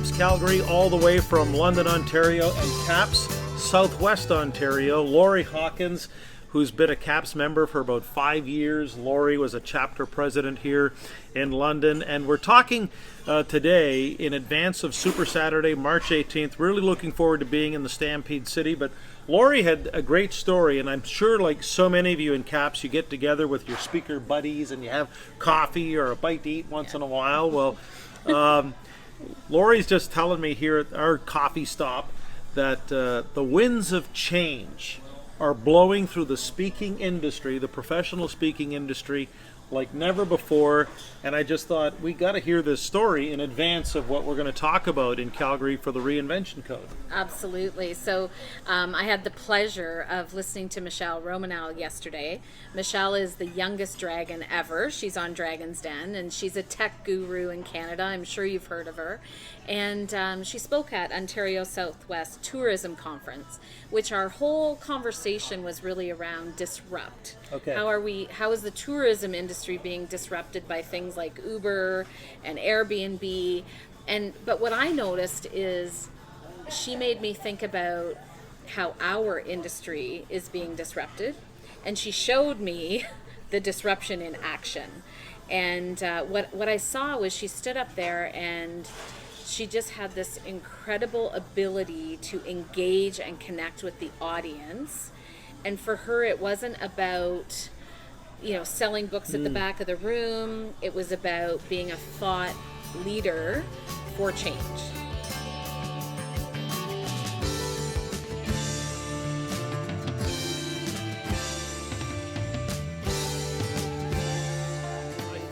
CAPS Calgary, all the way from London, Ontario, and CAPS Southwest Ontario, Lori Hawkins, who's been a CAPS member for about 5 years. Lori was a chapter president here in London, and we're talking today in advance of Super Saturday, March 18th. Really looking forward to being in the Stampede City, but Lori had a great story, and I'm sure like so many of you in CAPS, you get together with your speaker buddies and you have coffee or a bite to eat once in a while. Well, Lori's just telling me here at our coffee stop that the winds of change are blowing through the speaking industry, the professional speaking industry, like never before. And I just thought we got to hear this story in advance of what we're going to talk about in Calgary for the Reinvention Code. Absolutely. So I had the pleasure of listening to Michelle Romanel yesterday. Michelle is the youngest dragon ever. She's on Dragon's Den, and she's a tech guru in Canada. I'm sure you've heard of her. And she spoke at Ontario Southwest Tourism Conference, which our whole conversation was really around disrupt. Okay. How is the tourism industry being disrupted by things like Uber and Airbnb? But what I noticed is she made me think about how our industry is being disrupted, and she showed me the disruption in action. And what I saw was she stood up there and she just had this incredible ability to engage and connect with the audience. And for her, it wasn't about, selling books at the back of the room. It was about being a thought leader for change.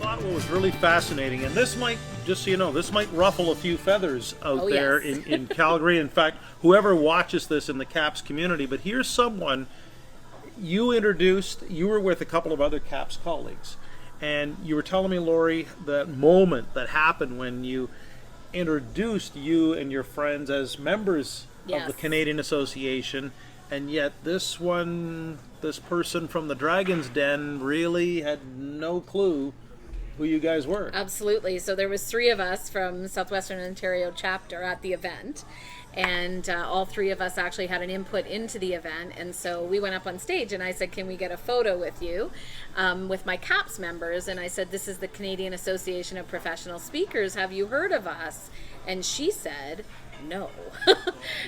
What was really fascinating, and this might, just so you know, this might ruffle a few feathers out there yes. in Calgary. In fact, whoever watches this in the CAPS community, but here's someone you introduced. You were with a couple of other CAPS colleagues, and you were telling me, Lori, that moment that happened when you introduced you and your friends as members yes. of the Canadian Association, and yet this person from the Dragon's Den really had no clue who you guys were. Absolutely. So there was 3 of us from Southwestern Ontario chapter at the event, and all 3 of us actually had an input into the event. And so we went up on stage and I said, can we get a photo with you, with my CAPS members? And I said, this is the Canadian Association of Professional Speakers. Have you heard of us? And she said, no.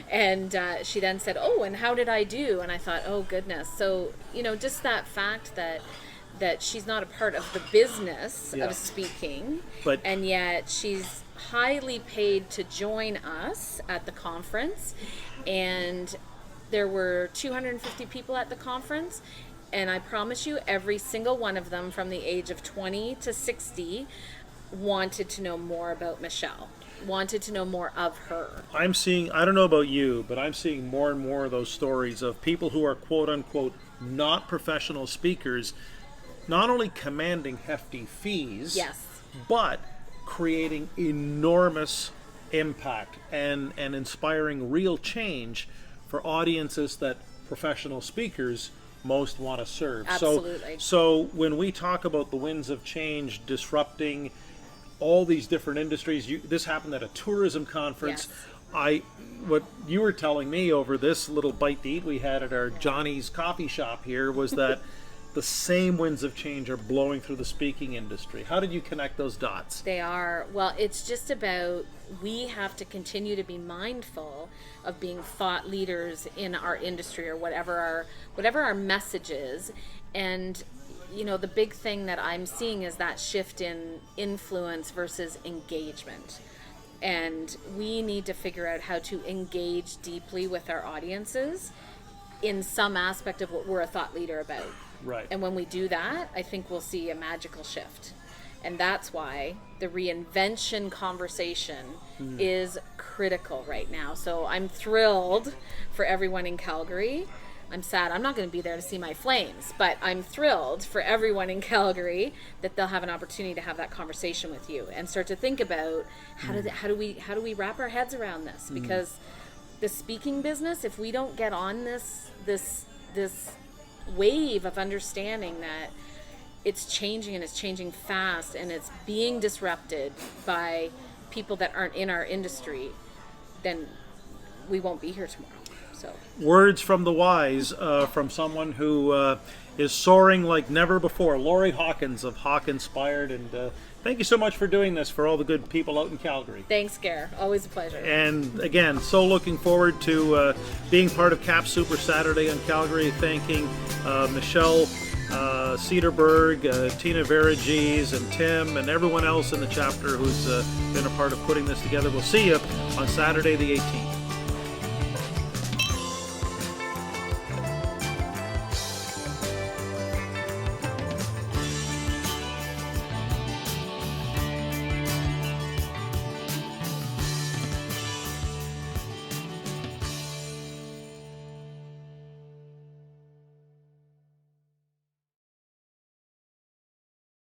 And she then said, oh, and how did I do? And I thought, oh goodness. So, just that fact that she's not a part of the business of speaking, and yet she's highly paid to join us at the conference. And there were 250 people at the conference, and I promise you, every single one of them from the age of 20 to 60 wanted to know more about Michelle, wanted to know more of her. I'm seeing, I don't know about you, but I'm seeing more and more of those stories of people who are quote unquote not professional speakers, not only commanding hefty fees, yes. but creating enormous impact and inspiring real change for audiences that professional speakers most want to serve. Absolutely. So when we talk about the winds of change disrupting all these different industries, this happened at a tourism conference. Yes. What you were telling me over this little bite to eat we had at our Johnny's coffee shop here was that the same winds of change are blowing through the speaking industry. How did you connect those dots? They are. Well, it's just about, we have to continue to be mindful of being thought leaders in our industry, or whatever our message is. And the big thing that I'm seeing is that shift in influence versus engagement. And we need to figure out how to engage deeply with our audiences in some aspect of what we're a thought leader about. Right. And when we do that, I think we'll see a magical shift. And that's why the reinvention conversation is critical right now. So I'm thrilled for everyone in Calgary. I'm sad I'm not going to be there to see my flames, but I'm thrilled for everyone in Calgary that they'll have an opportunity to have that conversation with you and start to think about how do we wrap our heads around this? Because the speaking business, if we don't get on this wave of understanding that it's changing, and it's changing fast, and it's being disrupted by people that aren't in our industry, then we won't be here tomorrow. So words from the wise, from someone who is soaring like never before. Lori Hawkins of Hawk Inspired, and thank you so much for doing this for all the good people out in Calgary. Thanks, Gair. Always a pleasure. And again, so looking forward to being part of CAP Super Saturday in Calgary. Thanking Michelle Cedarberg, Tina Veragese, and Tim, and everyone else in the chapter who's been a part of putting this together. We'll see you on Saturday the 18th.